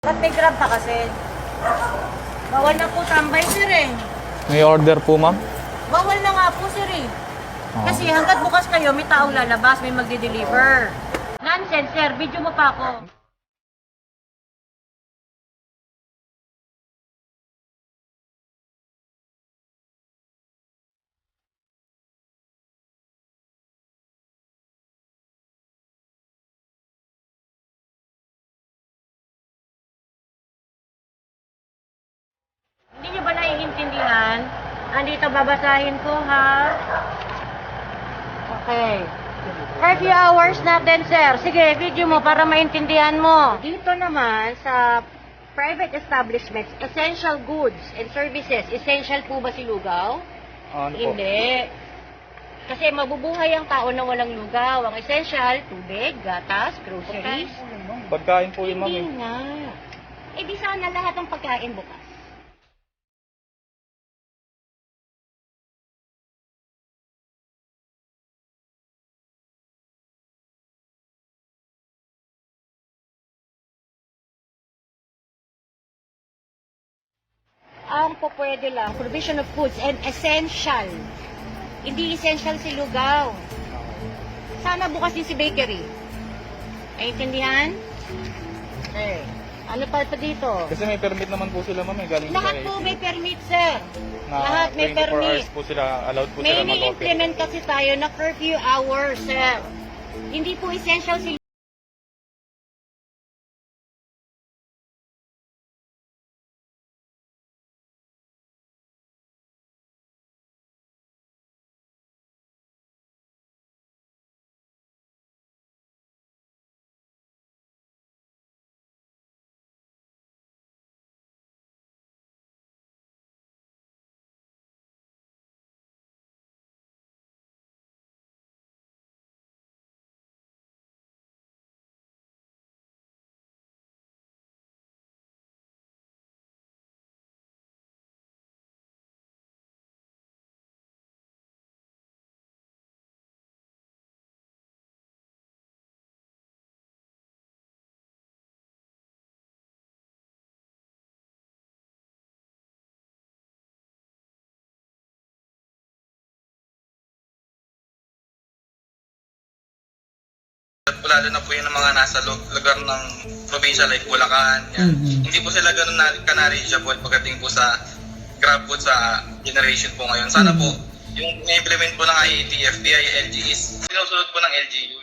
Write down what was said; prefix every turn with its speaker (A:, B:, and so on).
A: Ba't may grab pa kasi? Bawal na po tambay, sir eh.
B: May order po, ma'am?
A: Bawal na nga po, sir eh. Kasi hanggat bukas kayo, may taong lalabas, may magdi-deliver. Nonsense, sir. Video mo pa ako. Hindi niyo ba naiintindihan? Andito babasahin ko, ha? Okay. Curfew hours natin, sir. Sige, video mo para maintindihan mo. Dito naman sa private establishments, essential goods and services. Essential po ba si lugaw?
B: Ano po?
A: Hindi. Kasi mabubuhay ang tao na walang lugaw. Ang essential, tubig, gatas, groceries.
B: Pagkain po yun, ma'am.
A: Hindi nga. Eh di sana lahat ng pagkain bukas. Ang po pwede lang, provision of foods and essential. Hindi essential si lugaw. Sana bukas din si bakery. Naiintindihan? Okay. Ano pa dito?
B: Kasi may permit naman po sila, ma'am. Galing
A: Lahat po may permit, sir.
B: na
A: Lahat may
B: 24
A: permit.
B: hours po sila, allowed po
A: May
B: sila mag-open.
A: ni-implement kasi tayo na curfew hours, sir. Hindi po essential si
C: Lalo na po yung mga nasa lugar ng probinsya like Bulacan, yan. Hindi po sila ganun ka-knowledgeable pagdating po sa grab food sa generation po ngayon. Sana po, yung implement po ng IATF, DILG is sinusunod po ng LGU.